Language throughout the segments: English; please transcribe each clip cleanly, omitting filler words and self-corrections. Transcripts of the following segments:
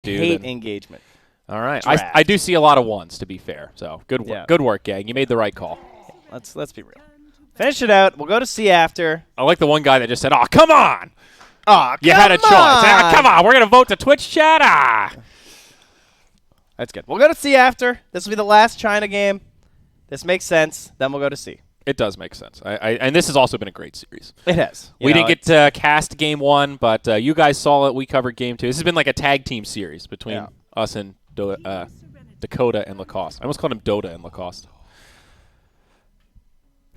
hate engagement. All right. I do see a lot of ones, to be fair. So good work. Yeah. Good work, gang. You made the right call. Let's be real. Finish it out. We'll go to C after. I like the one guy that just said, "Oh, come on." Oh, you had a choice. Come on. We're going to vote to Twitch chat. That's good. We'll go to C after. This will be the last China game. This makes sense. Then we'll go to C. It does make sense. And this has also been a great series. It has. We didn't get to cast game 1, but you guys saw it. We covered game 2. This has been like a tag team series between us and Dakota and Lacoste. I almost called him Dota and Lacoste.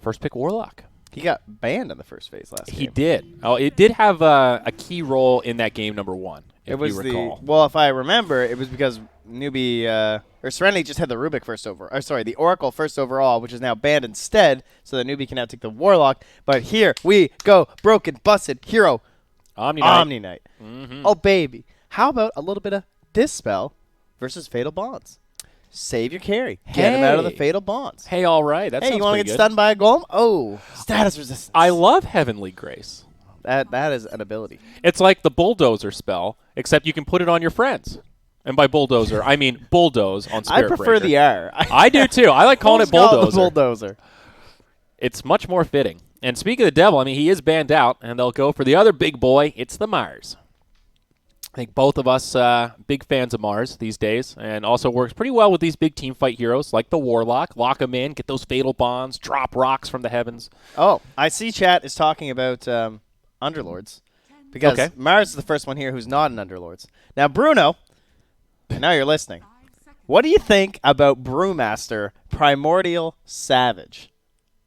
First pick Warlock. He got banned in the first phase last game. He did. Oh, it did have a key role in that game number 1, if you recall. Well, if I remember, it was because Newbee or Serenity just had the Rubik first overall. The Oracle first overall, which is now banned instead, so that Newbee can now take the Warlock. But here we go, broken, busted, hero, Omni Knight. Oh baby, how about a little bit of Dispel versus Fatal Bonds? Save your carry. Get him out of the Fatal Bonds. Hey, all right. That sounds you want to get stunned by a golem? Oh, status resistance. I love Heavenly Grace. That is an ability. It's like the Bulldozer spell, except you can put it on your friends. And by Bulldozer, I mean Bulldoze on Spirit I prefer Breaker. the R. I do, too. I like calling it Bulldozer. Bulldozer. It's much more fitting. And speaking of the devil, I mean, he is banned out, and they'll go for the other big boy. It's the Mars. I think both of us big fans of Mars these days, and also works pretty well with these big team fight heroes like the Warlock. Lock them in, get those fatal bonds, drop rocks from the heavens. Oh, I see chat is talking about Underlords, because Mars is the first one here who's not an Underlords. Now, Bruno, and now you're listening. What do you think about Brewmaster Primordial Savage?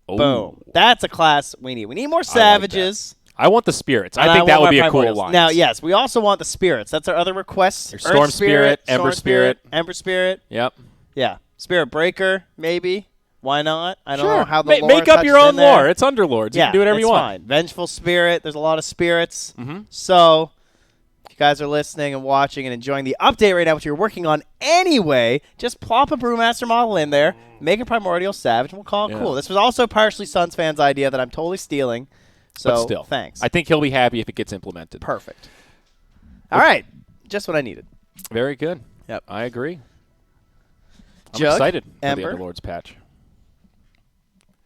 Oh. Boom. That's a class we need. We need more Savages. I want the spirits. I think that would be a cool line. Now, yes, we also want the spirits. That's our other request. Storm Spirit, Ember Spirit. Ember Spirit. Yep. Yeah. Spirit Breaker, maybe. Why not? I don't know how the lore make up your own lore. It's Underlords. You Yeah, can do whatever you want. Fine. Vengeful Spirit. There's a lot of spirits. So, if you guys are listening and watching and enjoying the update right now, which you're working on anyway, just plop a Brewmaster model in there, make a Primordial Savage, and we'll call it cool. This was also partially Suns fans' idea that I'm totally stealing. So, but still, thanks. I think he'll be happy if it gets implemented. Perfect. All right. Just what I needed. Very good. Yep. I agree. I'm Jug, excited for Ember. the Underlords patch.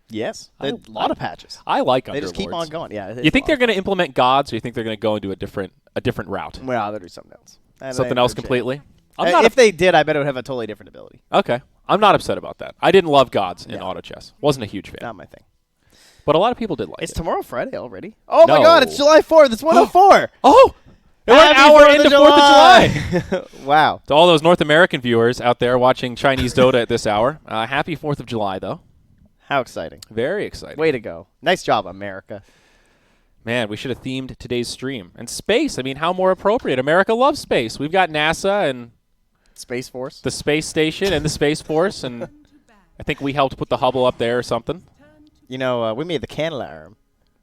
Yes. A lot of patches. I like Underlords. They just keep on going. Yeah. You think they're going to implement gods, or you think they're going to go into a different route? Well, they'll do something else. Something else completely? If they did, I bet it would have a totally different ability. Okay. I'm not upset about that. I didn't love gods in auto chess. Wasn't a huge fan. Not my thing. But a lot of people did like it. It's tomorrow Friday already. Oh, my God. It's July 4th. It's 104. Oh! We're an hour into 4th of July. Wow. To all those North American viewers out there watching Chinese Dota at this hour, happy 4th of July, though. How exciting. Very exciting. Way to go. Nice job, America. Man, we should have themed today's stream. And space, I mean, how more appropriate? America loves space. We've got NASA and Space Force. The Space Station and the Space Force, and I think we helped put the Hubble up there or something. You know, we made the Canada arm.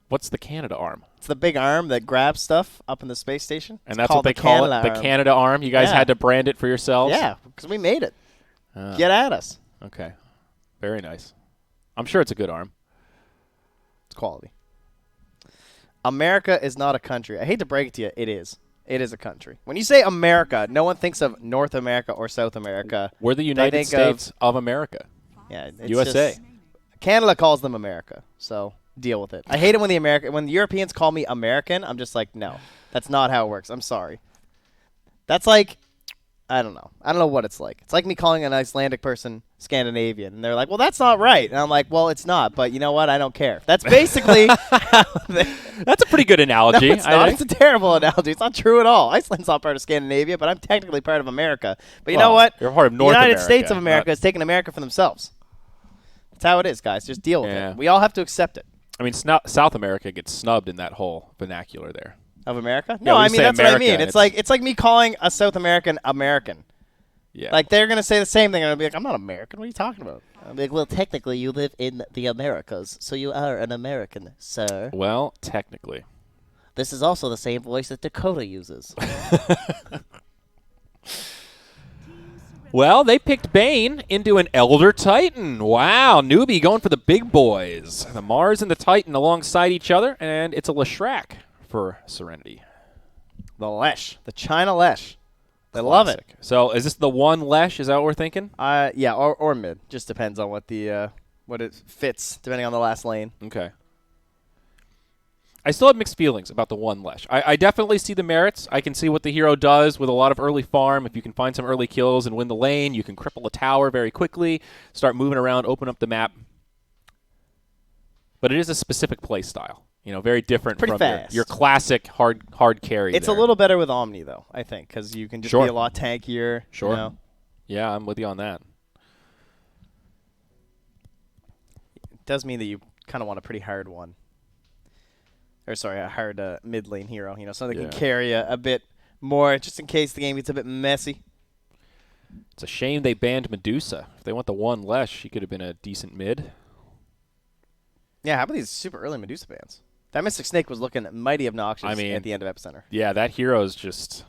What's the Canada arm? It's the big arm that grabs stuff up in the space station. And that's what they call it, the Canada arm? You guys had to brand it for yourselves? Yeah, because we made it. Get at us. Okay. Very nice. I'm sure it's a good arm. It's quality. America is not a country. I hate to break it to you. It is. It is a country. When you say America, no one thinks of North America or South America. We're the United States of America. Yeah, it's USA. Canada calls them America, so deal with it. I hate it when the Europeans call me American. I'm just like, no, that's not how it works. I'm sorry. That's like, I don't know. I don't know what it's like. It's like me calling an Icelandic person Scandinavian, and they're like, well, that's not right. And I'm like, well, it's not, but you know what? I don't care. That's basically how That's a pretty good analogy. No, it's not. It's a terrible analogy. It's not true at all. Iceland's not part of Scandinavia, but I'm technically part of America. But you know what? You're part of North United America. States of America is taking America for themselves. That's how it is, guys. Just deal with it. We all have to accept it. I mean, South America gets snubbed in that whole vernacular there. Of America? No, I mean, that's what I mean. It's like me calling a South American American. Yeah. Like, they're going to say the same thing. I'm going to be like, I'm not American. What are you talking about? I'll be like, well, technically, you live in the Americas, so you are an American, sir. Well, technically. This is also the same voice that Dakota uses. Well, they picked Bane into an Elder Titan. Wow, Newbee going for the big boys. The Mars and the Titan alongside each other, and it's a Leshrac for Serenity. The Lesh. The China Lesh. They love it. So is this the one Lesh? Is that what we're thinking? Yeah, or mid. Just depends on what the what it fits, depending on the last lane. Okay. I still have mixed feelings about the one Lesh. I definitely see the merits. I can see what the hero does with a lot of early farm. If you can find some early kills and win the lane, you can cripple a tower very quickly, start moving around, open up the map. But it is a specific play style. You know, very different from your classic hard carry. It's a little better with Omni, though, I think, because you can just be a lot tankier. Sure. You know? Yeah, I'm with you on that. It does mean that you kind of want a pretty hard one. Or, sorry, a hard mid lane hero. You know, something that can carry a bit more, just in case the game gets a bit messy. It's a shame they banned Medusa. If they want the one Lesh, she could have been a decent mid. Yeah, how about these super early Medusa bans? That Mystic Snake was looking mighty obnoxious at the end of Epicenter. Yeah, that hero is just...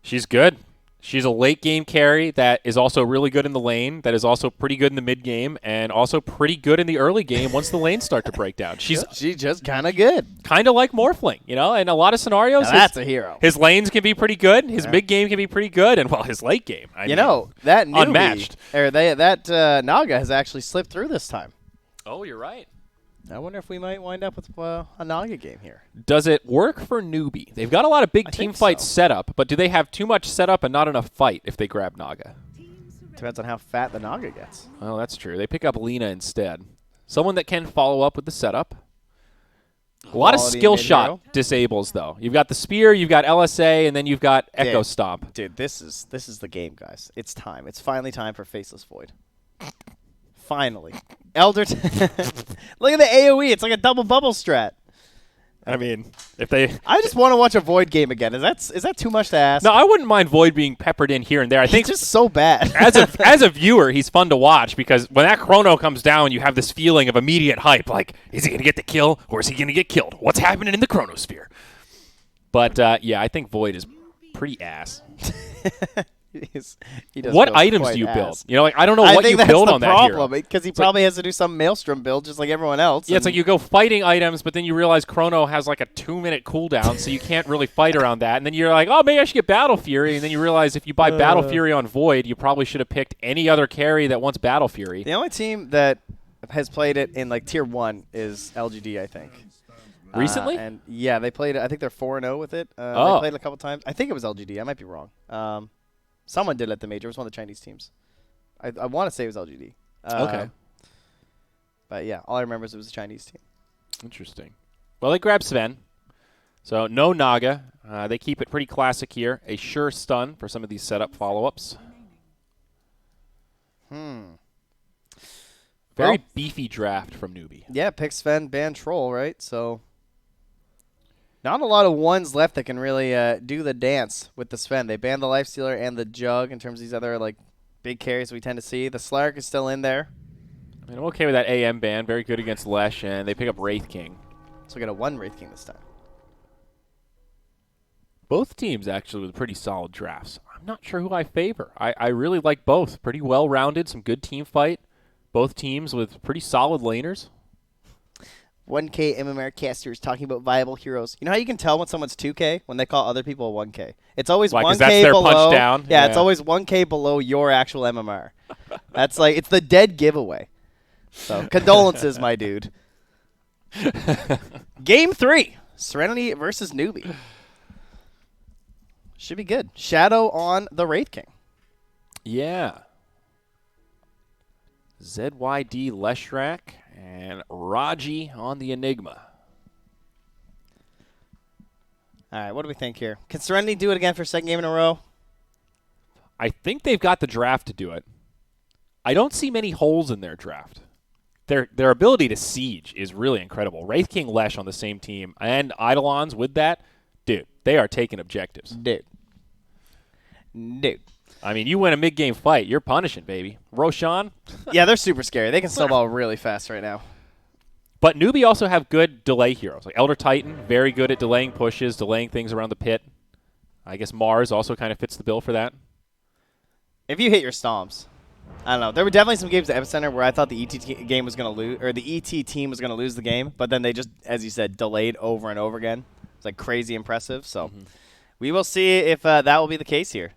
She's good. She's a late-game carry that is also really good in the lane, that is also pretty good in the mid-game, and also pretty good in the early game once the lanes start to break down. She's just kind of good. Kind of like Morphling, you know? In a lot of scenarios, that's a hero. His lanes can be pretty good, his mid-game can be pretty good, and, well, his late game, I mean, that Newbee, unmatched. Or that Naga has actually slipped through this time. Oh, you're right. I wonder if we might wind up with a Naga game here. Does it work for Newbee? They've got a lot of big team fights set up, but do they have too much setup and not enough fight if they grab Naga? Depends on how fat the Naga gets. Well, that's true. They pick up Lina instead. Someone that can follow up with the setup. A lot of skill shot disables, though. You've got the Spear, you've got LSA, and then you've got Echo Stomp. Dude, this is the game, guys. It's time. It's finally time for Faceless Void. Finally. Elder Look at the AoE. It's like a double bubble strat. I mean, if they... I just want to watch a Void game again. Is that too much to ask? No, I wouldn't mind Void being peppered in here and there. I think he's just so bad. as a viewer, he's fun to watch because when that chrono comes down, you have this feeling of immediate hype. Like, is he going to get the kill or is he going to get killed? What's happening in the chronosphere? But, yeah, I think Void is pretty ass. What items do you build? You know, like I don't know what you build on that hero. I think that's the problem, because he probably has to do some Maelstrom build just like everyone else. Yeah, it's like you go fighting items, but then you realize Chrono has like a 2-minute cooldown, so you can't really fight around that. And then you're like, oh, maybe I should get Battle Fury. And then you realize if you buy Battle Fury on Void, you probably should have picked any other carry that wants Battle Fury. The only team that has played it in like Tier 1 is LGD, I think. Recently? And yeah, they played it. I think they're 4-0 with it. They played it a couple times. I think it was LGD. I might be wrong. Someone did it at the major. It was one of the Chinese teams. I want to say it was LGD. Okay. But yeah, all I remember is it was a Chinese team. Interesting. Well, they grabbed Sven. So no Naga. They keep it pretty classic here. A sure stun for some of these setup follow-ups. Very beefy draft from Newbee. Yeah, pick Sven, ban Troll, right? So not a lot of ones left that can really do the dance with the Sven. They banned the Lifestealer and the Jug in terms of these other like big carries we tend to see. The Slark is still in there. I mean, I'm okay with that AM ban. Very good against Lesh, and they pick up Wraith King. So we got a 1 Wraith King this time. Both teams actually with pretty solid drafts. I'm not sure who I favor. I really like both. Pretty well-rounded, some good team fight. Both teams with pretty solid laners. 1K MMR casters talking about viable heroes. You know how you can tell when someone's 2K? When they call other people a 1K. It's always 1K that's their below. punch down? Yeah, it's always 1K below your actual MMR. That's like, it's the dead giveaway. So, condolences, my dude. Game 3. Serenity versus Newbee. Should be good. Shadow on the Wraith King. Yeah. ZYD Leshrak and Raji on the Enigma. All right, what do we think here? Can Serenity do it again for a second game in a row? I think they've got the draft to do it. I don't see many holes in their draft. Their ability to siege is really incredible. Wraith King Lesh on the same team and Eidolons with that, dude, they are taking objectives. Dude. I mean, you win a mid-game fight, you're punishing, baby. Roshan? Yeah, they're super scary. They can snowball really fast right now. But Newbee also have good delay heroes. Like Elder Titan, very good at delaying pushes, delaying things around the pit. I guess Mars also kind of fits the bill for that. If you hit your stomps, I don't know. There were definitely some games at Epicenter where I thought the ET game was going to lose, or the ET team was going to lose the game, but then they just, as you said, delayed over and over again. It's like crazy impressive. So We will see if that will be the case here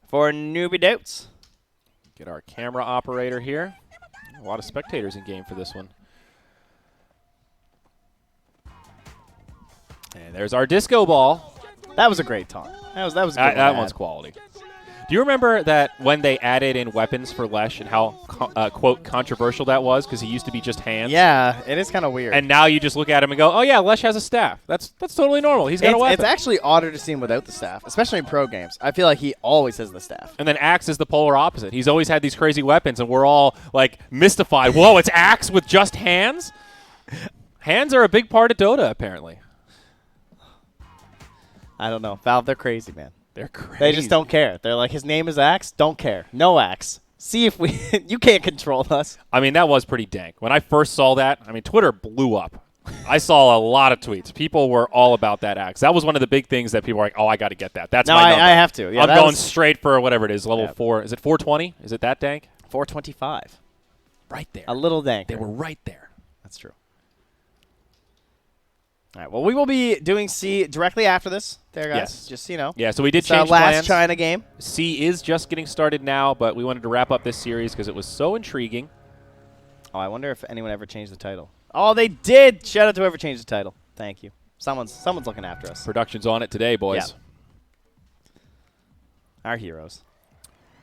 for Newbee Doubts. Get our camera operator here. A lot of spectators in game for this one. And there's our disco ball. That was a great taunt. That was a good one. That one's quality. Do you remember that when they added in weapons for Lesh and how, quote, controversial that was because he used to be just hands? Yeah, it is kind of weird. And now you just look at him and go, oh, yeah, Lesh has a staff. That's totally normal. He's got a weapon. It's actually odder to see him without the staff, especially in pro games. I feel like he always has the staff. And then Axe is the polar opposite. He's always had these crazy weapons, and we're all, like, mystified. Whoa, it's Axe with just hands? Hands are a big part of Dota, apparently. I don't know. Valve, they're crazy, man. They're crazy. They just don't care. They're like, his name is Axe. Don't care. No Axe. See if we... you can't control us. I mean, that was pretty dank. When I first saw that, I mean, Twitter blew up. I saw a lot of tweets. People were all about that Axe. That was one of the big things that people were like, oh, I got to get that. That's my number. I have to. Yeah, I'm going straight for whatever it is, level 4. Is it 420? Is it that dank? 425. Right there. A little dank. They were right there. That's true. All right, well, we will be doing C directly after this there, guys. Yes. Just so you know. Yeah, so we did It's our change last plans. China game. C is just getting started now, but we wanted to wrap up this series because it was so intriguing. Oh, I wonder if anyone ever changed the title. Oh, they did. Shout out to whoever changed the title. Thank you. Someone's looking after us. Production's on it today, boys. Yeah. Our heroes.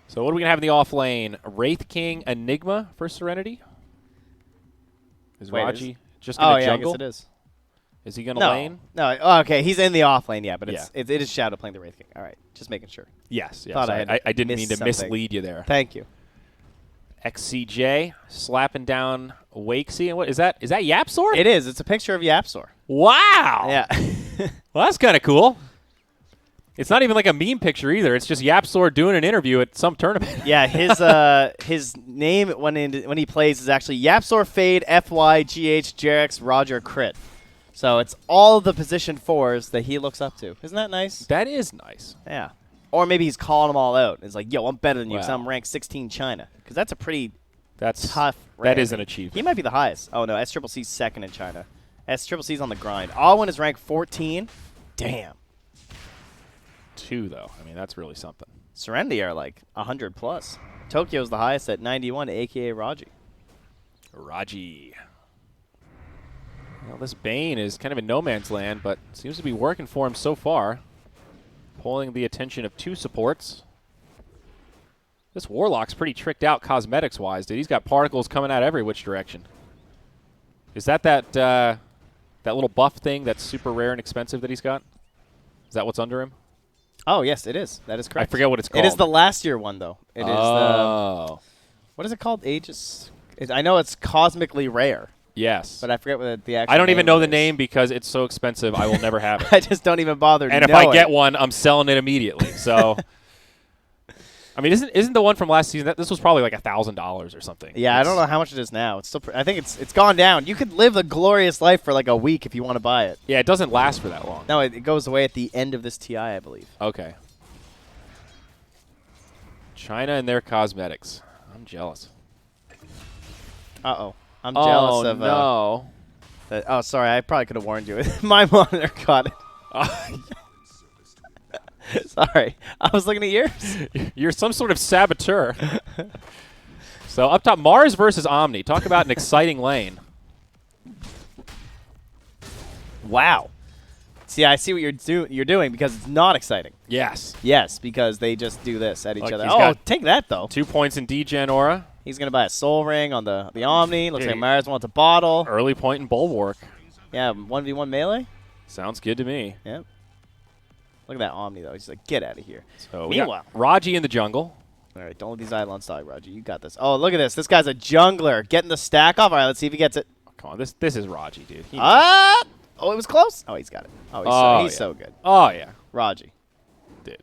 So what are we going to have in the off lane? Wraith King Enigma for Serenity? Is Wait, Raji just going to jungle? I guess it is. Is he going to lane? No. Oh, okay, he's in the off lane, yeah, but Yeah. it is Shadow playing the Wraith King. All right, just making sure. Yes. Thought I didn't mean missed to something. mislead you there. Thank you. XCJ slapping down Wakesy. And what is that? Is that Yapsor? It is. It's a picture of Yapsor. Wow. Yeah. Well, that's kind of cool. It's not even like a meme picture either. It's just Yapsor doing an interview at some tournament. Yeah, his name when he plays is actually Yapsor Fade FYGH Jerex Roger Crit. So it's all the position 4s that he looks up to. Isn't that nice? That is nice. Yeah. Or maybe he's calling them all out. It's like, yo, I'm better than you because Wow. I'm ranked 16 China. Because that's a pretty That's tough That rank. is an He achievement. might be the highest. Oh, no, SCCC's second in China. SCCC's on the grind. Alwyn is ranked 14. Damn. 2, though. I mean, that's really something. Serenity are like 100 plus. Tokyo's the highest at 91, a.k.a. Raji. Raji. Well, this Bane is kind of in no man's land, but seems to be working for him so far. Pulling the attention of 2 supports. This Warlock's pretty tricked out cosmetics-wise, dude. He's got particles coming out every which direction. Is that little buff thing that's super rare and expensive that he's got? Is that what's under him? Oh, yes, it is. That is correct. I forget what it's called. It is the last year one, though. It is oh. what is it called? Aegis? I know it's cosmically rare, Yes. but I forget what the actual I don't even know the is. name because it's so expensive I will never have it. I just don't even bother And if knowing. I get one, I'm selling it immediately. So, I mean, isn't the one from last season? This was probably like $1,000 or something. Yeah, I don't know how much it is now. It's still. I think it's gone down. You could live a glorious life for like a week if you want to buy it. Yeah, it doesn't last for that long. No, it goes away at the end of this TI, I believe. Okay. China and their cosmetics. I'm jealous. Uh-oh. I'm jealous of... no. Oh, sorry. I probably could have warned you. My monitor caught it. Sorry. I was looking at yours. You're some sort of saboteur. So up top, Mars versus Omni. Talk about an exciting lane. Wow. See, I see what you're doing because it's not exciting. Yes. Yes, because they just do this at each Look, other. he's Oh, got- take that, though. 2 points in D-Gen Aura. He's going to buy a soul ring on the Omni. Looks Yeah, like Mars wants a bottle. Early point in Bulwark. Yeah, 1v1 melee. Sounds good to me. Yep. Look at that Omni, though. He's like, get out of here. So we got Meanwhile. Raji in the jungle. All right, don't let these Eidolons die, Roger. You got this. Oh, look at this. This guy's a jungler. Getting the stack off. All right, let's see if he gets it. Oh, come on, this is Raji, dude. Oh, it was close. Oh, he's got it. Oh, he's yeah. so good. Oh, yeah. Raji. Dude.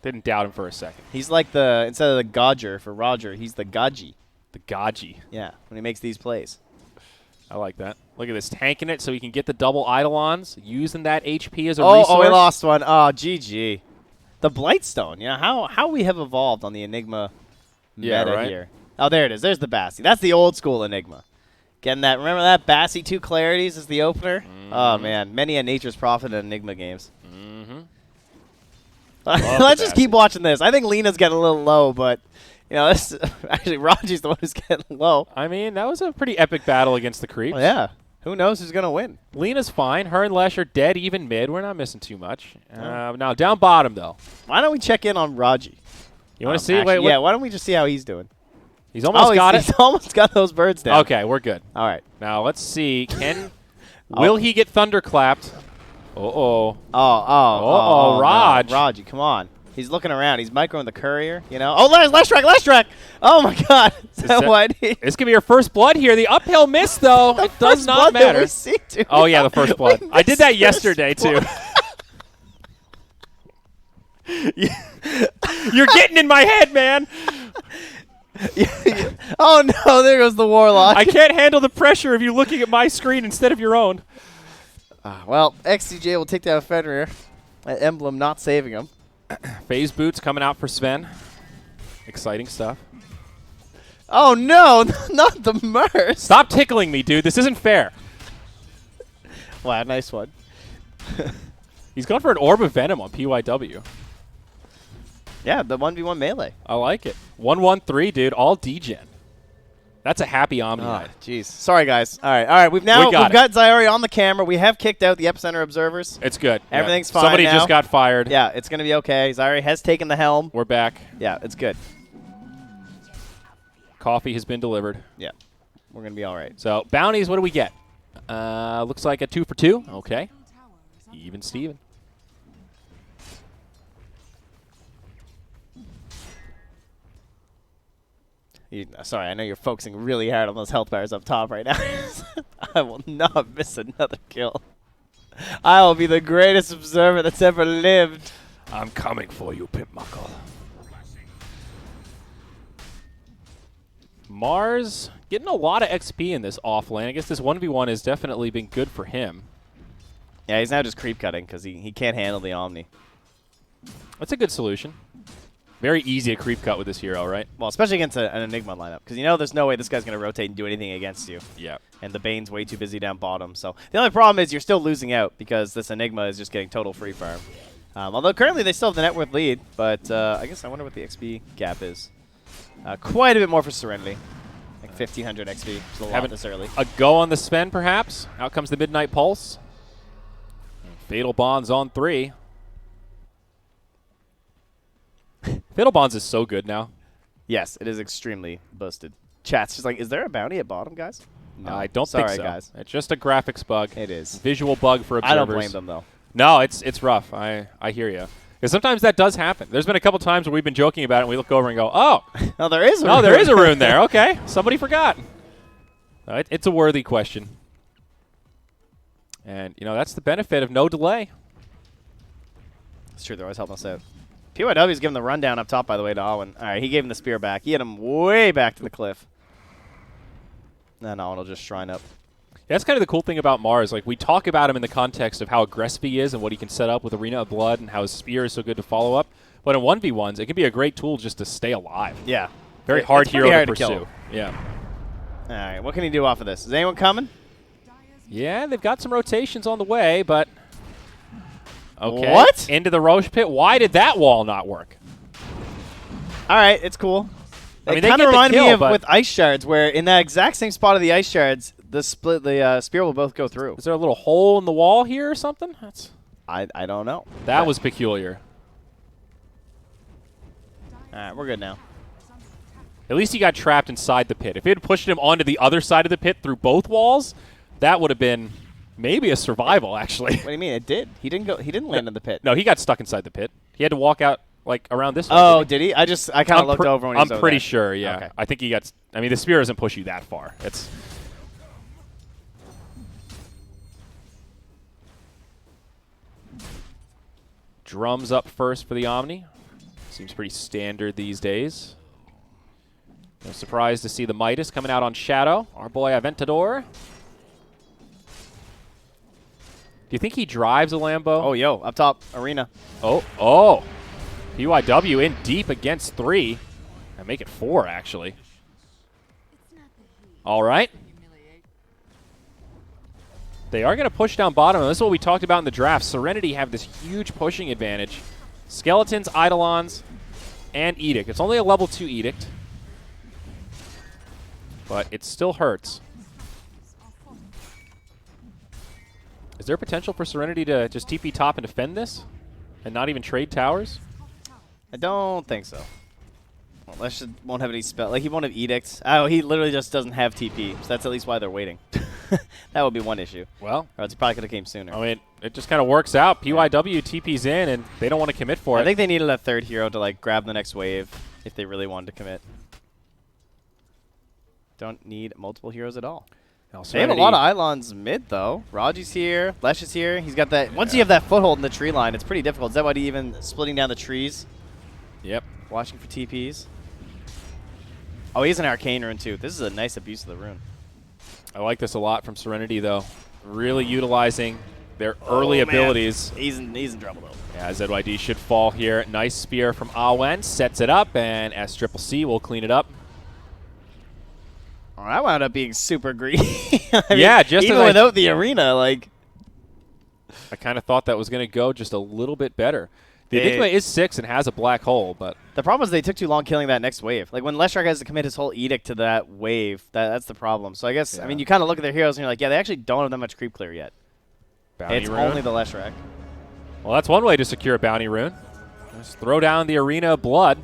Didn't doubt him for a second. He's like instead of the Godger for Roger, he's the Gaji. The Gaji. Yeah, when he makes these plays. I like that. Look at this, tanking it so he can get the double Eidolons, using that HP as a resource. Oh, we lost one. Oh, GG. The Blightstone. You know, how we have evolved on the Enigma Yeah, meta right? here. Oh, there it is. There's the Bassi. That's the old school Enigma. Getting that. Remember that? Bassi 2 Clarities is the opener? Oh, man. Many a Nature's Prophet in Enigma games. Mm-hmm. Let's just keep watching this. I think Lena's getting a little low, but you know, this actually Raji's the one who's getting low. I mean, that was a pretty epic battle against the creeps. Well, yeah. Who knows who's gonna win? Lena's fine. Her and Lesh are dead even mid. We're not missing too much. Now down bottom though. Why don't we check in on Raji? You want to see? Actually, Wait, yeah. Why don't we just see how he's doing? He's almost got it. He's almost got those birds down. Okay, we're good. All right. Now let's see. Will he get thunderclapped? Oh, Raj. No. Raji, come on. He's looking around. He's microing the courier, you know. Oh, last track. Oh, my God. Is that what? This could be your first blood here. The uphill miss, though. It does not matter. Oh, yeah, the first blood. I did that yesterday, too. You're getting in my head, man. Oh, no. There goes the Warlock. I can't handle the pressure of you looking at my screen instead of your own. Well, XCJ will take down Fenrir. That emblem not saving him. Phase boots coming out for Sven. Exciting stuff. Oh, no. Not the Mers. Stop tickling me, dude. This isn't fair. Wow, nice one. He's going for an Orb of Venom on PYW. Yeah, the 1v1 melee. I like it. 1-1-3, dude. All degen. That's a happy Omni. Oh, jeez. Sorry, guys. All right. We've got Zyori on the camera. We have kicked out the Epicenter observers. It's good. Everything's fine Somebody now. just got fired. Yeah, it's going to be okay. Zyori has taken the helm. We're back. Yeah, it's good. Coffee has been delivered. Yeah, we're going to be all right. So, bounties, what do we get? Looks like a 2 for 2. Okay. Even Steven. Sorry, I know you're focusing really hard on those health bars up top right now. I will not miss another kill. I will be the greatest observer that's ever lived. I'm coming for you, Pimp Muckle. Mars getting a lot of XP in this offlane. I guess this 1v1 has definitely been good for him. Yeah, he's now just creep cutting because he can't handle the Omni. That's a good solution. Very easy to creep cut with this hero, right? Well, especially against an Enigma lineup, because you know there's no way this guy's going to rotate and do anything against you. Yeah. And the Bane's way too busy down bottom. So the only problem is you're still losing out because this Enigma is just getting total free farm. Although currently they still have the net worth lead, but I guess I wonder what the XP gap is. Quite a bit more for Serenity. Like 1,500 XP. It's a lot this early. A go on the Sven, perhaps. Out comes the Midnight Pulse. Fatal Bonds on 3. Fatal Bonds is so good now. Yes, it is extremely boosted. Chat's just like, is there a bounty at bottom, guys? No, I don't think so. Guys. It's just a graphics bug. It is. Visual bug for observers. I don't blame them, though. No, it's rough. I hear you. Because sometimes that does happen. There's been a couple times where we've been joking about it, and we look over and go, oh. No, there is a rune. Oh, there is a rune there. Okay. Somebody forgot. It's a worthy question. And, you know, that's the benefit of no delay. It's true. They're always helping us out. PYW's giving the rundown up top, by the way, to Alwyn. All right, he gave him the spear back. He hit him way back to the cliff. Then Alwyn will just shrine up. Yeah, that's kind of the cool thing about Mars. Like, we talk about him in the context of how aggressive he is and what he can set up with Arena of Blood and how his spear is so good to follow up. But in 1v1s, it can be a great tool just to stay alive. Yeah. Very hard hero hard to to pursue. Yeah. All right, what can he do off of this? Is anyone coming? Yeah, they've got some rotations on the way, but... Okay. What? Into the Roche pit. Why did that wall not work? All right, it's cool. I mean, it they kind of get the reminded me kill, of but with ice shards, where in that exact same spot of the ice shards, the spear will both go through. Is there a little hole in the wall here or something? I don't know. That was peculiar. All right, we're good now. At least he got trapped inside the pit. If it had pushed him onto the other side of the pit through both walls, that would have been maybe a survival, actually. What do you mean? It did. He didn't land in the pit. No, he got stuck inside the pit. He had to walk out like around this way. Oh, did he? I kind of looked over when he was I'm over pretty there. sure, yeah. Okay. I think he got... I mean, the spear doesn't push you that far. It's... Drums up first for the Omni. Seems pretty standard these days. No surprise to see the Midas coming out on Shadow. Our boy Aventador. Do you think he drives a Lambo? Oh, yo, up top, Arena. Oh. PYW in deep against 3. And make it 4, actually. All right. They are going to push down bottom. This is what we talked about in the draft. Serenity have this huge pushing advantage. Skeletons, Eidolons, and Edict. It's only a level 2 Edict, but it still hurts. Is there potential for Serenity to just TP top and defend this and not even trade towers? I don't think so. Well, Lesh won't have any spell. Like, he won't have edicts. Oh, he literally just doesn't have TP, so that's at least why they're waiting. That would be one issue. Well, or else he probably could have came sooner. I mean, it just kind of works out. PYW TP's in, and they don't want to commit for it. I think they needed a third hero to, like, grab the next wave if they really wanted to commit. Don't need multiple heroes at all. Now, They have a lot of Eidolons mid, though. Raji's here. Lesh is here. He's got that. Once you have that foothold in the tree line, it's pretty difficult. Is that why he even splitting down the trees? Yep. Watching for TPs. Oh, he's an arcane rune, too. This is a nice abuse of the rune. I like this a lot from Serenity, though. Really utilizing their early abilities. He's in trouble, though. Yeah, ZYD should fall here. Nice spear from Awen. Sets it up, and SCCC will clean it up. Oh, that wound up being super greedy. Yeah, just even without the arena, like. I kind of thought that was going to go just a little bit better. The Enigma is 6 and has a black hole, but the problem is they took too long killing that next wave. Like when Leshrac has to commit his whole edict to that wave, that's the problem. So I guess I mean you kind of look at their heroes and you're like, yeah, they actually don't have that much creep clear yet. bounty It's rune. only the Leshrac. Well, that's one way to secure a bounty rune. Just throw down the Arena of Blood.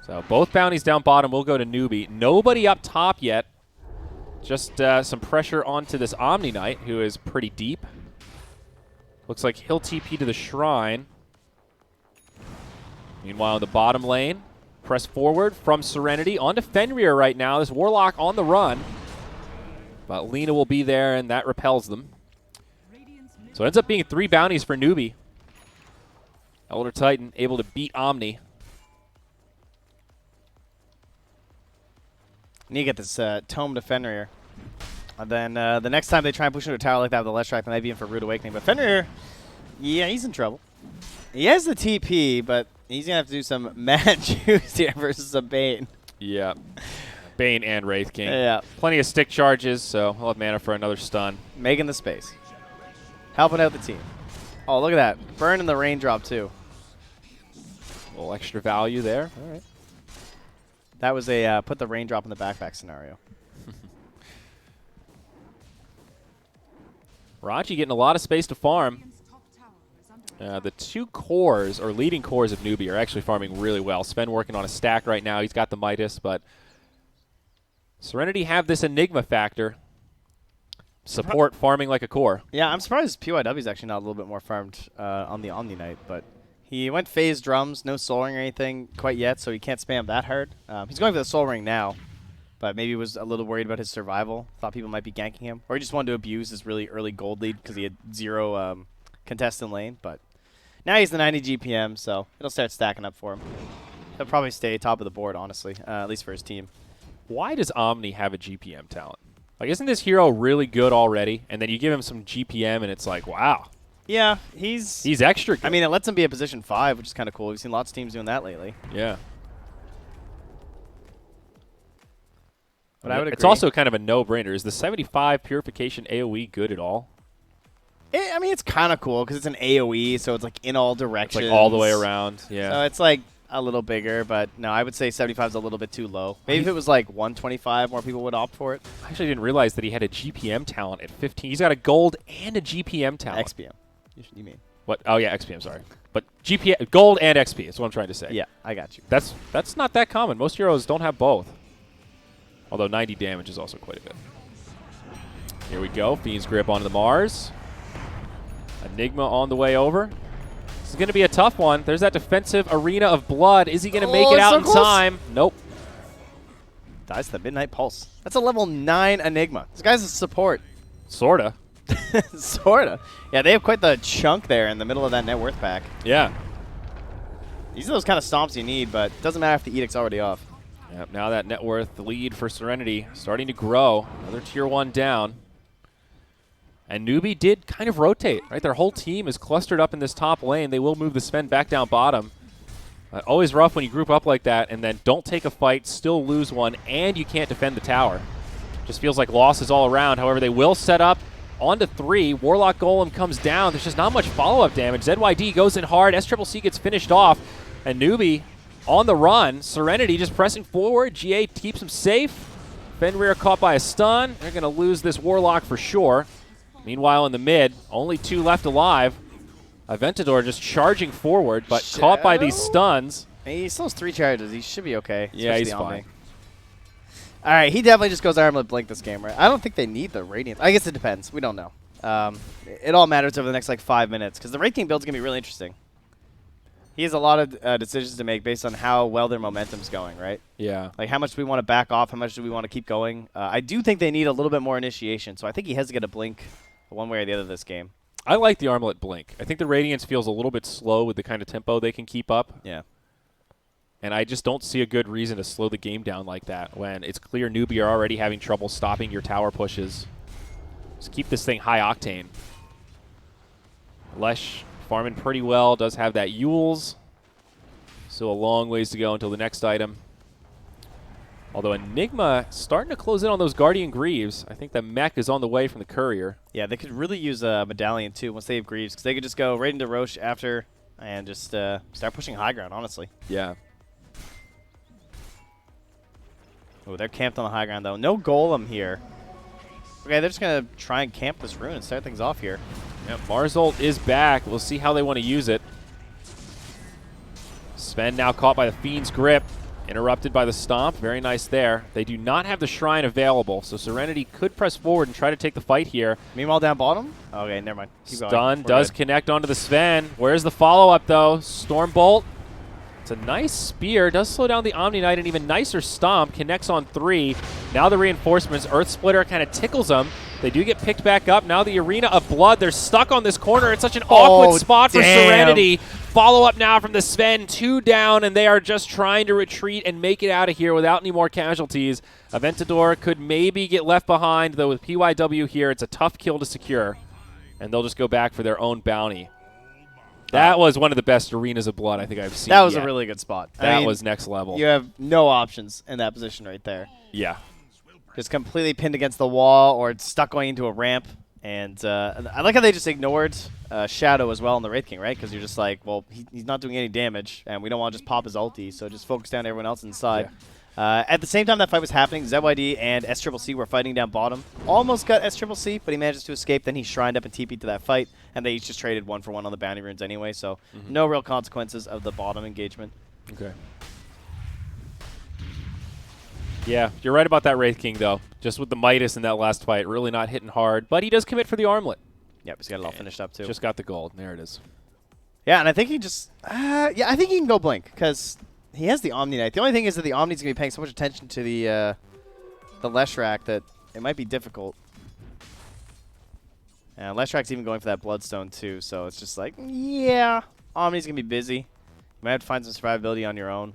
So both bounties down bottom will go to Newbee. Nobody up top yet. Just some pressure onto this Omni Knight, who is pretty deep. Looks like he'll TP to the Shrine. Meanwhile, in the bottom lane, press forward from Serenity onto Fenrir right now. This Warlock on the run. But Lina will be there, and that repels them. So it ends up being 3 bounties for Newbee. Elder Titan able to beat Omni. Need to get this tome to Fenrir. And then the next time they try and push into a tower like that with the Leshrac, they might be in for Rude Awakening. But Fenrir, yeah, he's in trouble. He has the TP, but he's going to have to do some mad juice here versus a Bane. Yeah. Bane and Wraith King. Yeah. Plenty of stick charges, so he'll have mana for another stun. Making the space. Helping out the team. Oh, look at that. Burning the raindrop, too. A little extra value there. All right. That was a put the raindrop in the backpack scenario. Raji getting a lot of space to farm. The 2 cores, or leading cores of Newbee, are actually farming really well. Sven working on a stack right now. He's got the Midas, but Serenity have this Enigma factor. Support farming like a core. Yeah, I'm surprised PYW is actually not a little bit more farmed on the Omni Knight, but he went phase drums, no soul ring or anything quite yet, so he can't spam that hard. He's going for the soul ring now, but maybe was a little worried about his survival. Thought people might be ganking him, or he just wanted to abuse his really early gold lead because he had 0 contest in lane. But now he's the 90 GPM, so it'll start stacking up for him. He'll probably stay top of the board, honestly, at least for his team. Why does Omni have a GPM talent? Like, isn't this hero really good already? And then you give him some GPM, and it's like, wow. Yeah, he's extra good. I mean, it lets him be a position 5, which is kind of cool. We've seen lots of teams doing that lately. Yeah. But I would agree. It's also kind of a no-brainer. Is the 75 Purification AoE good at all? I mean, it's kind of cool because it's an AoE, so it's like in all directions. It's like all the way around. Yeah. So it's like a little bigger, but no, I would say 75 is a little bit too low. Maybe if it was like 125, more people would opt for it. I actually didn't realize that he had a GPM talent at 15. He's got a gold and a GPM talent. XPM. You mean? What? Oh, yeah, XPM, sorry. But GPM, gold and XP is what I'm trying to say. Yeah, I got you. That's not that common. Most heroes don't have both. Although 90 damage is also quite a bit. Here we go. Fiend's Grip onto the Mars. Enigma on the way over. This is going to be a tough one. There's that defensive Arena of Blood. Is he going to make it out in time? Nope. Dies to the Midnight Pulse. That's a level 9 Enigma. This guy's a support. Sorta. Sorta. Yeah, they have quite the chunk there in the middle of that net worth pack. Yeah. These are those kind of stomps you need, but it doesn't matter if the Edict's already off. Yep, now that net worth lead for Serenity starting to grow. Another tier 1 down. And Newbee did kind of rotate, right? Their whole team is clustered up in this top lane. They will move the Sven back down bottom. Always rough when you group up like that and then don't take a fight, still lose one, and you can't defend the tower. Just feels like losses all around. However, they will set up on to 3. Warlock Golem comes down. There's just not much follow-up damage. ZYD goes in hard. SCCC gets finished off. And Newbee on the run. Serenity just pressing forward. GA keeps him safe. Fenrir caught by a stun. They're going to lose this Warlock for sure. Meanwhile, in the mid, only 2 left alive. Aventador just charging forward, but caught by these stuns. He still has 3 charges. He should be okay. Yeah, he's fine. All right, he definitely just goes Armlet Blink this game, right? I don't think they need the Radiance. I guess it depends. We don't know. It all matters over the next, like, 5 minutes, because the Wraith King build's going to be really interesting. He has a lot of decisions to make based on how well their momentum's going, right? Yeah. Like, how much do we want to back off? How much do we want to keep going? I do think they need a little bit more initiation, so I think he has to get a Blink one way or the other this game. I like the Armlet Blink. I think the Radiance feels a little bit slow with the kind of tempo they can keep up. Yeah. And I just don't see a good reason to slow the game down like that when it's clear Newbee are already having trouble stopping your tower pushes. Just keep this thing high octane. Lesh farming pretty well, does have that Yules. Still a long ways to go until the next item. Although Enigma starting to close in on those Guardian Greaves. I think the mech is on the way from the Courier. Yeah, they could really use a Medallion too once they have Greaves, because they could just go right into Roche after and just start pushing high ground, honestly. Yeah. Oh, they're camped on the high ground, though. No Golem here. Okay, they're just going to try and camp this rune and start things off here. Yep, Mars ult is back. We'll see how they want to use it. Sven now caught by the Fiend's grip. Interrupted by the Stomp. Very nice there. They do not have the Shrine available, so Serenity could press forward and try to take the fight here. Meanwhile, down bottom? Okay, never mind. Keep going. Stun does connect onto the Sven. Where's the follow-up, though? Stormbolt. It's a nice spear. Does slow down the Omni Knight. An even nicer Stomp. Connects on 3. Now the reinforcements. Earth Splitter kind of tickles them. They do get picked back up. Now the Arena of Blood. They're stuck on this corner. It's such an awkward spot for Serenity. Follow up now from the Sven. 2 down, and they are just trying to retreat and make it out of here without any more casualties. Aventador could maybe get left behind, though with PYW here, it's a tough kill to secure. And they'll just go back for their own bounty. That was one of the best Arenas of Blood I think I've seen. That was a really good spot. That was next level. You have no options in that position right there. Yeah. Just completely pinned against the wall or it's stuck going into a ramp. And I like how they just ignored Shadow as well in the Wraith King, right? Because you're just like, well, he's not doing any damage, and we don't want to just pop his ulti, so just focus down everyone else inside. Yeah. At the same time that fight was happening, ZYD and SCCC were fighting down bottom. Almost got SCCC, but he managed to escape. Then he shrined up and TP'd to that fight, and they each just traded 1-for-1 on the bounty runes anyway, so no real consequences of the bottom engagement. Okay. Yeah, you're right about that Wraith King, though. Just with the Midas in that last fight, really not hitting hard. But he does commit for the armlet. Yep, he's got it all finished up, too. Just got the gold. There it is. Yeah, and I think he just... yeah, I think he can go Blink, because he has the Omni Knight. The only thing is that the Omni's going to be paying so much attention to the Leshrac that it might be difficult. And Leshrac's even going for that Bloodstone, too, so it's just like, yeah, Omni's going to be busy. You might have to find some survivability on your own.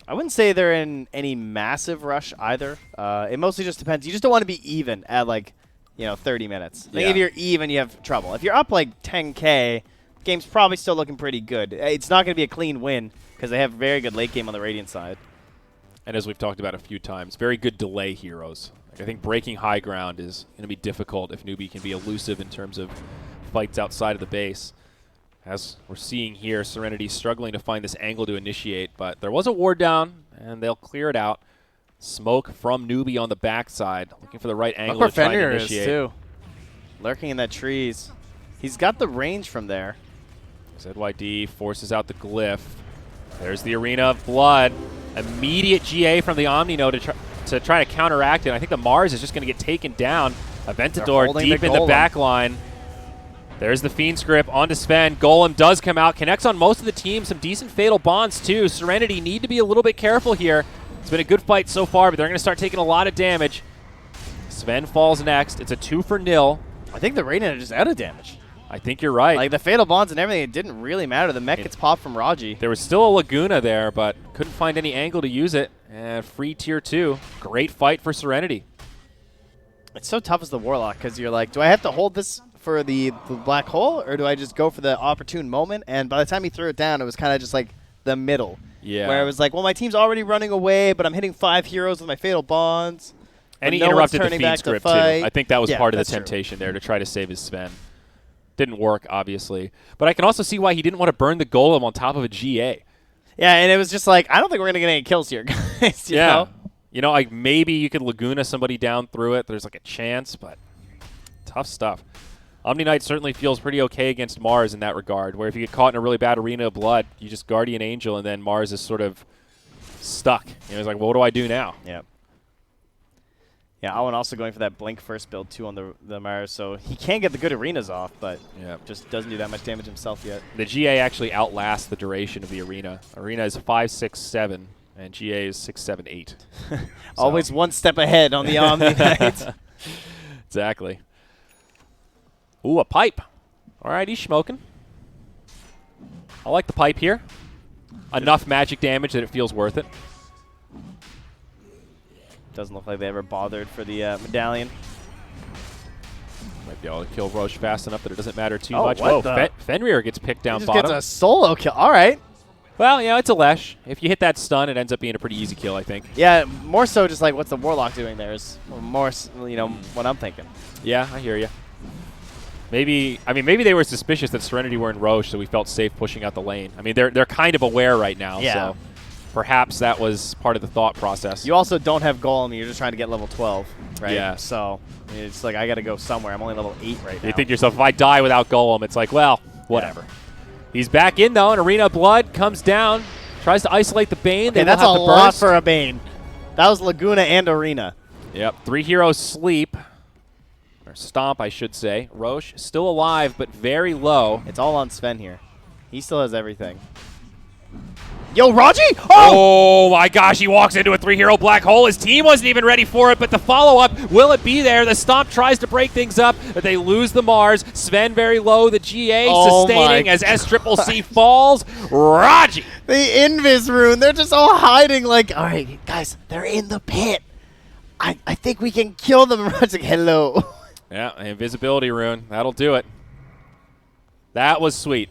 I wouldn't say they're in any massive rush either. It mostly just depends. You just don't want to be even at, like, 30 minutes. I think if you're even, you have trouble. If you're up, like, 10K, the game's probably still looking pretty good. It's not going to be a clean win because they have very good late game on the Radiant side. And as we've talked about a few times, very good delay heroes. I think breaking high ground is going to be difficult if Newbee can be elusive in terms of fights outside of the base. As we're seeing here, Serenity struggling to find this angle to initiate, but there was a ward down, and they'll clear it out. Smoke from Newbee on the backside, looking for the right angle to try and initiate. Too. Lurking in that trees. He's got the range from there. ZYD forces out the glyph. There's the Arena of Blood. Immediate GA from the Omni Node to try to counteract it. I think the Mars is just going to get taken down. Aventador deep in the back line. There's the Fiend's grip onto Sven. Golem does come out, connects on most of the team. Some decent fatal bonds, too. Serenity need to be a little bit careful here. It's been a good fight so far, but they're going to start taking a lot of damage. Sven falls next. It's a 2-for-0. I think the Radiant are just out of damage. I think you're right. Like, the fatal bonds and everything, it didn't really matter. The mech gets popped from Raji. There was still a Laguna there, but couldn't find any angle to use it. And free tier 2. Great fight for Serenity. It's so tough as the Warlock, because you're like, do I have to hold this for the black hole, or do I just go for the opportune moment? And by the time he threw it down, it was kind of just like the middle. Yeah. Where it was like, well, my team's already running away, but I'm hitting 5 heroes with my fatal bonds. And he no one's interrupted the turning feed back to script, too. fight. I think that was Yeah, part of the that's true. temptation there to try to save his Sven. Didn't work, obviously. But I can also see why he didn't want to burn the golem on top of a GA. Yeah, and it was just like, I don't think we're going to get any kills here, guys. You know? You know, like maybe you could Laguna somebody down through it. There's like a chance, but tough stuff. Omni Knight certainly feels pretty okay against Mars in that regard, where if you get caught in a really bad arena of blood, you just Guardian Angel, and then Mars is sort of stuck. You know, he's like, well, what do I do now? Yeah. Yeah, Owen also going for that Blink first build, too, on the Mars, so he can get the good arenas off, but just doesn't do that much damage himself yet. The GA actually outlasts the duration of the arena. Arena is 5, 6, 7, and GA is 6, 7, 8. Always one step ahead on the Omni Knight. Exactly. Ooh, a pipe. All right, he's smoking. I like the pipe here. Enough magic damage that it feels worth it. Doesn't look like they ever bothered for the medallion. Might be able to kill Roche fast enough that it doesn't matter too Oh, much. what Whoa, Fenrir gets picked down He just bottom. gets a solo kill. All right. Well, you know, it's a Lesh. If you hit that stun, it ends up being a pretty easy kill, I think. Yeah, more so just like, what's the Warlock doing there is more, you know, what I'm thinking. Yeah, I hear you. Maybe they were suspicious that Serenity were in Roche, so we felt safe pushing out the lane. I mean, they're kind of aware right now, so perhaps that was part of the thought process. You also don't have Golem. You're just trying to get level 12, right? Yeah. So it's like, I got to go somewhere. I'm only level 8 right now. You think to yourself, if I die without Golem, it's like, well, whatever. Yeah. He's back in, though, and Arena of Blood comes down, tries to isolate the Bane. Okay, that's a lot for a Bane. That was Laguna and Arena. Yep, 3 heroes sleep. Or stomp, I should say. Roche still alive, but very low. It's all on Sven here. He still has everything. Yo, Raji! Oh my gosh, he walks into a 3-hero black hole. His team wasn't even ready for it, but the follow-up, will it be there? The Stomp tries to break things up, but they lose the Mars. Sven very low, the GA sustaining as SCCC falls. Raji! The Invis rune, they're just all hiding like, all right, guys, they're in the pit. I think we can kill them. Raji's like, hello. Yeah, invisibility rune. That'll do it. That was sweet.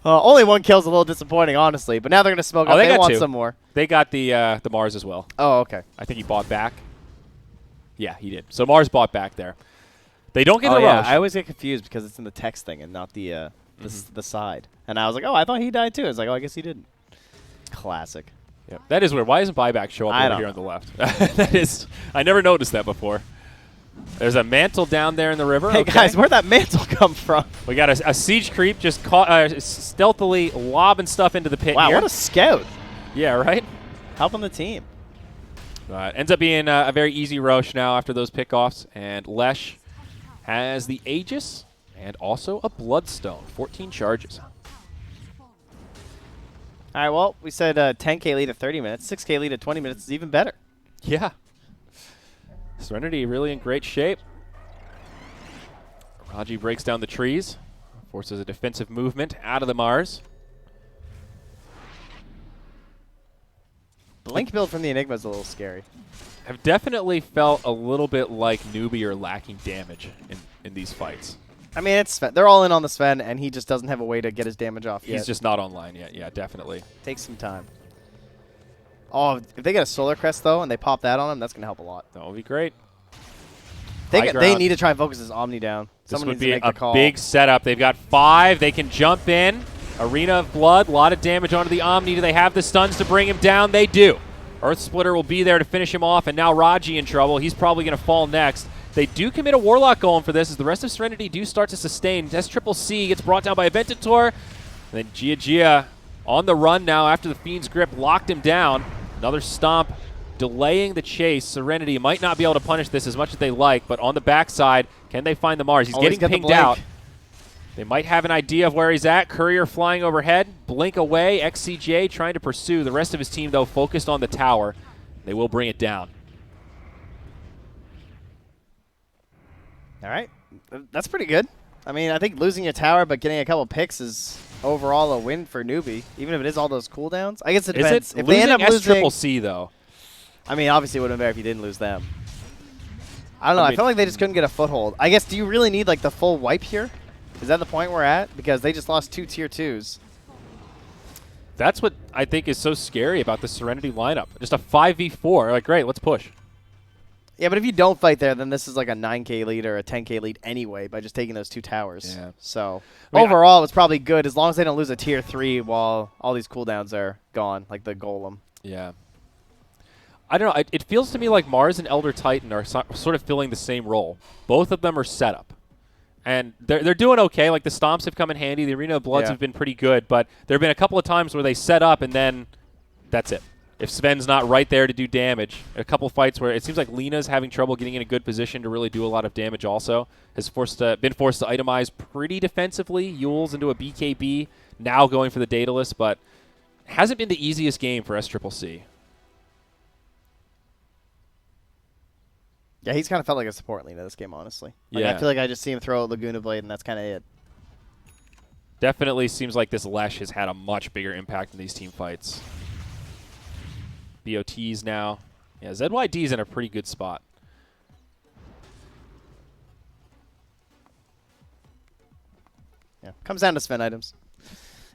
Only one kill's a little disappointing, honestly. But now they're going to smoke up. They want some more. They got the Mars as well. Oh, okay. I think he bought back. Yeah, he did. So Mars bought back there. They don't get the yeah. rush. I always get confused because it's in the text thing and not the the side. And I was like, oh, I thought he died too. I was like, oh, I guess he didn't. Classic. Yep. That is weird. Why doesn't buyback show up over here on the left? That is. I never noticed that before. There's a mantle down there in the river. Hey, guys, where'd that mantle come from? We got a siege creep just stealthily lobbing stuff into the pit wow, here. What a scout. Yeah, right? Helping the team. Ends up being a very easy Roche now after those pickoffs. And Lesh has the Aegis and also a Bloodstone. 14 charges. All right, well, we said 10K lead at 30 minutes. 6K lead at 20 minutes is even better. Yeah. Serenity really in great shape. Raji breaks down the trees, forces a defensive movement out of the Mars. Blink build from the Enigma is a little scary. I've definitely felt a little bit like Newbee or lacking damage in these fights. I mean, it's Sven. They're all in on the Sven, and he just doesn't have a way to get his damage off yet. He's just not online yet. Yeah, definitely. Takes some time. Oh, if they get a Solar Crest, though, and they pop that on him, that's going to help a lot. That would be great. They need to try and focus his Omni down. This Someone would needs to be make the a call. big setup. They've got 5. They can jump in. Arena of Blood. A lot of damage onto the Omni. Do they have the stuns to bring him down? They do. Earth Splitter will be there to finish him off, and now Raji in trouble. He's probably going to fall next. They do commit a Warlock going for this as the rest of Serenity do start to sustain. SCCC gets brought down by a Ventator. And then Gia on the run now after the Fiend's grip locked him down. Another stomp delaying the chase. Serenity might not be able to punish this as much as they like, but on the backside, can they find the Mars? He's getting pinged out. They might have an idea of where he's at. Courier flying overhead. Blink away. XCJ trying to pursue. The rest of his team, though, focused on the tower. They will bring it down. All right. That's pretty good. I mean, I think losing your tower but getting a couple picks is overall a win for Newbee, even if it is all those cooldowns. I guess it depends. If they end up losing SCCC, though. I mean, obviously it would have been better if you didn't lose them. I don't know. I felt like they just couldn't get a foothold. I guess, do you really need like the full wipe here? Is that the point we're at? Because they just lost 2 tier 2s. That's what I think is so scary about the Serenity lineup. Just a 5v4. Like, great, let's push. Yeah, but if you don't fight there, then this is like a 9K lead or a 10K lead anyway by just taking those 2 towers. Yeah. So I mean, overall, it's probably good as long as they don't lose a tier 3 while all these cooldowns are gone, like the golem. Yeah. I don't know. It feels to me like Mars and Elder Titan are sort of filling the same role. Both of them are setup. And they're doing okay. Like, the stomps have come in handy. The Arena of Bloods have been pretty good. But there have been a couple of times where they set up and then that's it. If Sven's not right there to do damage, a couple fights where it seems like Lena's having trouble getting in a good position to really do a lot of damage also. Has been forced to itemize pretty defensively. Yule's into a BKB, now going for the Daedalus, but hasn't been the easiest game for SCCC. Yeah, he's kind of felt like a support Lena this game, honestly. Like, Yeah. I feel like I just see him throw a Laguna Blade, and that's kind of it. Definitely seems like this Lesh has had a much bigger impact in these team fights. BOTs now. Yeah, ZYD's in a pretty good spot. Yeah, comes down to Sven items.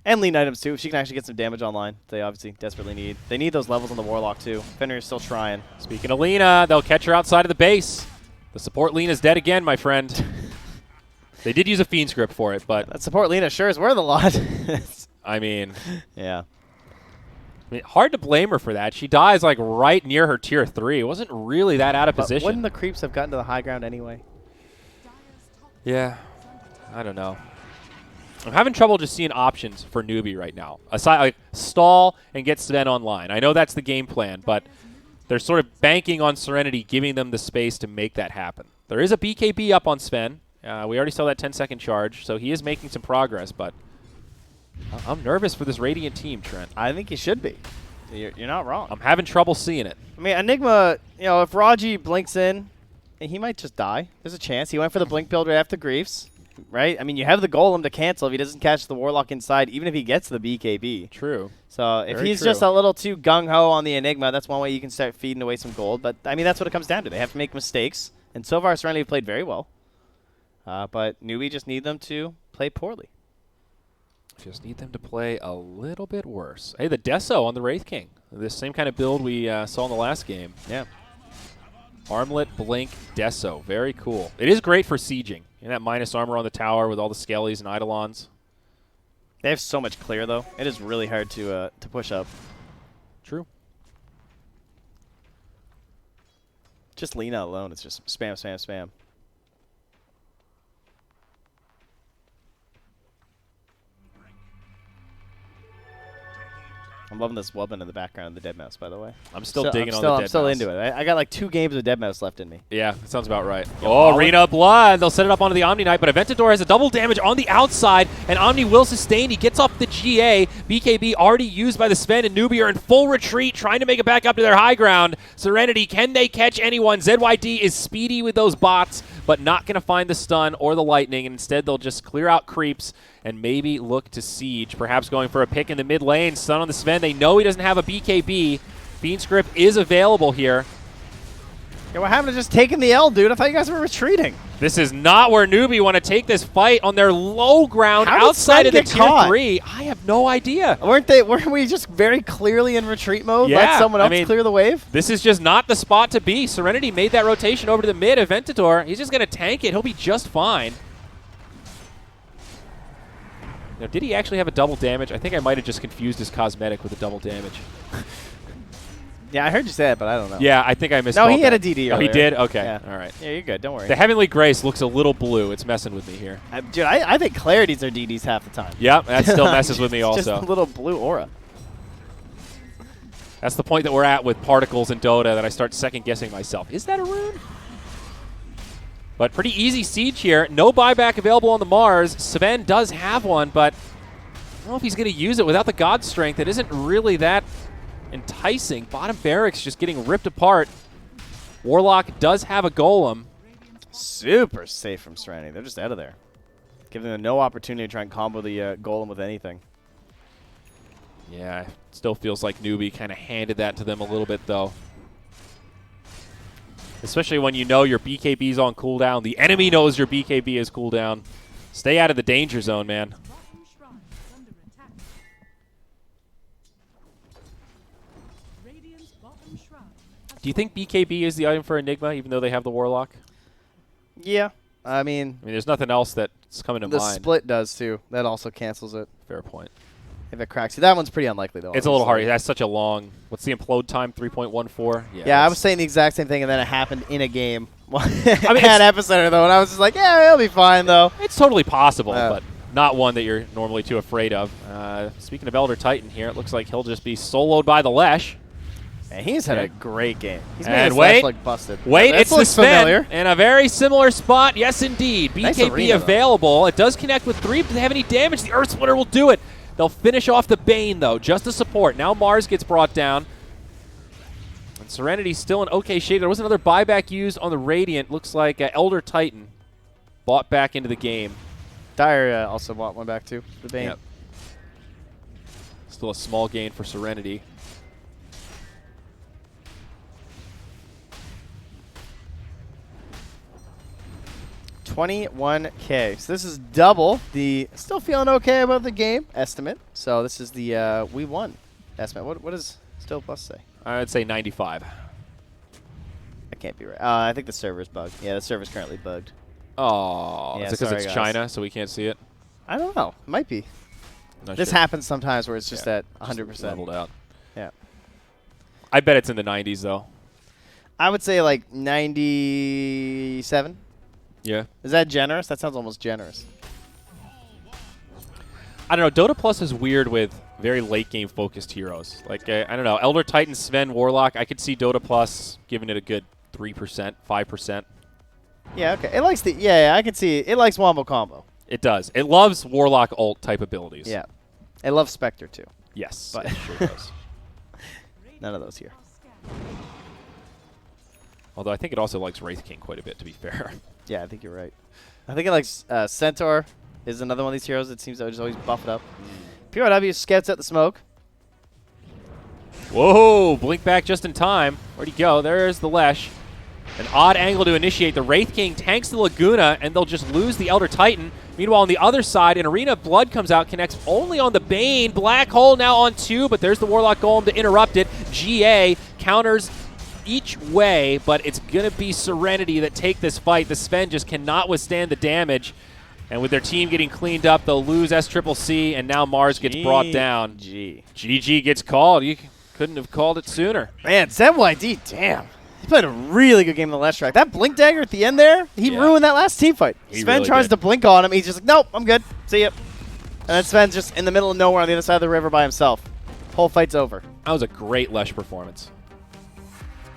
And lean items, too. If she can actually get some damage online, they obviously desperately need. They need those levels on the Warlock, too. Fenrir's still trying. Speaking of Lena, they'll catch her outside of the base. The support Lena's dead again, my friend. They did use a Fiend script for it, but... That support Lena sure is worth a lot. I mean... Yeah. Hard to blame her for that. She dies, like, right near her tier 3. It wasn't really that out of position. Wouldn't the creeps have gotten to the high ground anyway? Yeah. I don't know. I'm having trouble just seeing options for Newbee right now. Aside, like, stall and get Sven online. I know that's the game plan, but they're sort of banking on Serenity giving them the space to make that happen. There is a BKB up on Sven. We already saw that 10-second charge, so he is making some progress, but I'm nervous for this Radiant team, Trent. I think he should be. You're not wrong. I'm having trouble seeing it. I mean, Enigma, you know, if Raji blinks in, he might just die. There's a chance. He went for the blink build right after Griefs, right? I mean, you have the Golem to cancel if he doesn't catch the Warlock inside, even if he gets the BKB. True. So if Very he's true. just a little too gung-ho on the Enigma, that's one way you can start feeding away some gold. But, I mean, that's what it comes down to. They have to make mistakes. And so far, Serenity played very well. But Newbee just need them to play poorly. Just need them to play a little bit worse. Hey, the Deso on the Wraith King. This same kind of build we saw in the last game. Yeah. Armlet, Blink, Deso. Very cool. It is great for sieging. And that minus armor on the tower with all the Skellies and Eidolons. They have so much clear, though. It is really hard to push up. True. Just Lena alone, it's just spam, spam, spam. I'm loving this wubbin in the background of the dead mouse, by the way. I'm still digging on the dead I'm still mouse. into it. I got like 2 games of dead mouse left in me. Yeah, that sounds about right. Oh, Arena of Blood. They'll set it up onto the Omni Knight, but Aventador has a double damage on the outside, and Omni will sustain. He gets off the GA. BKB already used by the Sven, and Newbee are in full retreat, trying to make it back up to their high ground. Serenity, can they catch anyone? ZYD is speedy with those bots, but not going to find the stun or the lightning, and instead they'll just clear out creeps and maybe look to siege, perhaps going for a pick in the mid lane. Stun on the Sven. They know he doesn't have a BKB. Fiend script is available here. Yeah, what happened to just taking the L, dude? I thought you guys were retreating. This is not where Newbee want to take this fight on their low ground How did outside of Sven the get tier caught? 3. I have no idea. Weren't we just very clearly in retreat mode? Yeah, Let someone I else mean, clear the wave? This is just not the spot to be. Serenity made that rotation over to the mid. Aventador, he's just going to tank it. He'll be just fine. Now, did he actually have a double damage? I think I might have just confused his cosmetic with a double damage. Yeah, I heard you say that, but I don't know. Yeah, I think I missed. No, he had a DD Oh, he earlier. did? Okay. Yeah. All right. Yeah, you're good. Don't worry. The Heavenly Grace looks a little blue. It's messing with me here. Dude, I think Clarity's are DDs half the time. Yep, that still messes with me It's also. Just a little blue aura. That's the point that we're at with particles in Dota that I start second-guessing myself. Is that a rune? But pretty easy siege here. No buyback available on the Mars. Sven does have one, but I don't know if he's going to use it without the God Strength. It isn't really that enticing. Bottom barracks just getting ripped apart. Warlock does have a golem. Super safe from Serenity. They're just out of there. Giving them no opportunity to try and combo the golem with anything. Yeah, it still feels like Newbee kind of handed that to them a little bit, though. Especially when you know your BKB's on cooldown. The enemy knows your BKB is cooldown. Stay out of the danger zone, man. Do you think BKB is the item for Enigma, even though they have the Warlock? Yeah. I mean, There's nothing else that's coming to the mind. split does too. That also cancels it. Fair point. If it cracks you. That one's pretty unlikely, though. It's a little hard. That's such a long. What's the implode time? 3.14? Yeah, I was saying the exact same thing, and then it happened in a game. I mean, had Epicenter, though, and I was just like, yeah, it'll be fine, though. It's totally possible, but not one that you're normally too afraid of. Speaking of Elder Titan here, it looks like he'll just be soloed by the Lesh. Man, he's had a great game. He's made And his Lesh look busted. Wait, it's the Sven familiar. in a very similar spot. Yes, indeed. Nice BKB arena, available. It does connect with 3, but they have any damage. The Earth Splitter will do it. They'll finish off the Bane, though, just to support. Now Mars gets brought down. And Serenity's still in okay shape. There was another buyback used on the Radiant. Looks like Elder Titan bought back into the game. Dire also bought one back, too. The Bane. Yep. Still a small gain for Serenity. $21K. So this is double the still feeling okay about the game estimate. So this is the we won estimate. What does Still Plus say? I'd say 95. That can't be right. I think the server's bugged. Yeah, the server's currently bugged. Oh, Yeah, is it because sorry, it's guys. China, so we can't see it? I don't know. It might be. Not This sure. happens sometimes where it's just at Just 100%. leveled out. Yeah. I bet it's in the 90s, though. I would say like 97. Yeah. Is that generous? That sounds almost generous. I don't know. Dota Plus is weird with very late game focused heroes. Like, I don't know. Elder Titan, Sven, Warlock, I could see Dota Plus giving it a good 3%, 5%. Yeah, okay. It likes the yeah, I can see it. It likes Wombo Combo. It does. It loves Warlock ult type abilities. Yeah. It loves Spectre too. Yes, But it sure does. None of those here. Although I think it also likes Wraith King quite a bit, to be fair. Yeah, I think you're right. I think it likes Centaur is another one of these heroes that seems to just always buff it up. POW scouts out the smoke. Whoa, blink back just in time. Where'd he go? There's the Lesh. An odd angle to initiate. The Wraith King tanks the Laguna, and they'll just lose the Elder Titan. Meanwhile, on the other side, an Arena of Blood comes out, connects only on the Bane. Black Hole now on 2, but there's the Warlock Golem to interrupt it. GA counters each way, but it's going to be Serenity that take this fight. The Sven just cannot withstand the damage. And with their team getting cleaned up, they'll lose SCCC, and now Mars gets brought down. GG gets called. You couldn't have called it sooner. Man, ZYD, damn. He played a really good game in the last track. That blink dagger at the end there, he ruined that last team fight. He Sven really tries did. to blink on him. He's just like, nope, I'm good. See ya. And then Sven's just in the middle of nowhere on the other side of the river by himself. Whole fight's over. That was a great Lesh performance.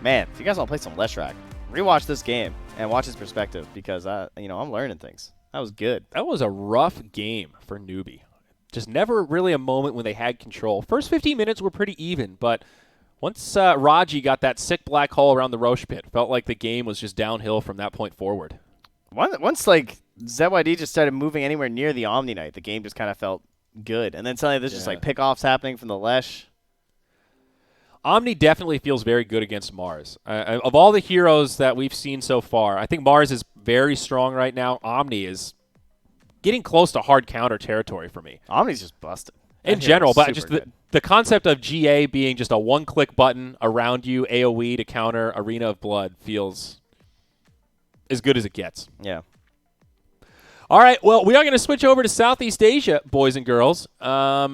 Man, if you guys want to play some Leshrac, rewatch this game and watch his perspective because I'm learning things. That was good. That was a rough game for Newbee. Just never really a moment when they had control. First 15 minutes were pretty even, but once Raji got that sick black hole around the Roche pit, felt like the game was just downhill from that point forward. Once like ZYD just started moving anywhere near the Omni Knight, the game just kind of felt good. And then suddenly there's just like pickoffs happening from the Lesh. Omni definitely feels very good against Mars. Of all the heroes that we've seen so far, I think Mars is very strong right now. Omni is getting close to hard counter territory for me. Omni's just busted. In general, but just the concept of GA being just a one-click button around you, AoE to counter Arena of Blood feels as good as it gets. Yeah. All right, well, we are going to switch over to Southeast Asia, boys and girls. Are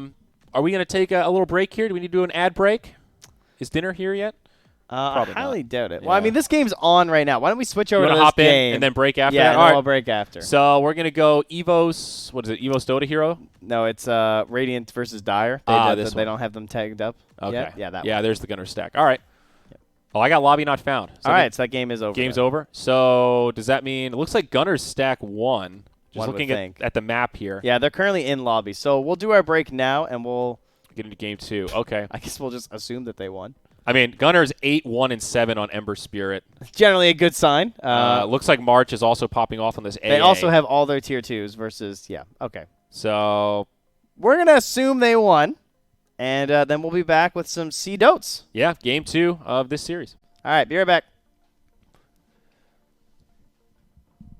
we going to take a little break here? Do we need to do an ad break? Is dinner here yet? I highly doubt it. Yeah. Well, I mean, this game's on right now. Why don't we switch over to this hop game? in and then break after yeah, that? and All then right. we'll break after. So we're going to go EVOS, what is it, EVOS Dota Hero? No, it's Radiant versus Dire. They don't have them tagged up Okay. yet. Yeah, that Yeah, one. there's the Gunner stack. All right. Oh, I got Lobby Not Found. So All right, so that game is over. Game's then. over. So does that mean, it looks like Gunner's stack won. Just One would looking think. at the map here. Yeah, they're currently in lobby. So we'll do our break now, and we'll Get into game 2. Okay. I guess we'll just assume that they won. I mean, Gunner's 8-1-7 on Ember Spirit. Generally a good sign. Looks like March is also popping off on this AA. They also have all their tier 2s versus, yeah, okay. So, We're going to assume they won, and then we'll be back with some C-Dotes. yeah, game 2 of this series. All right, be right back.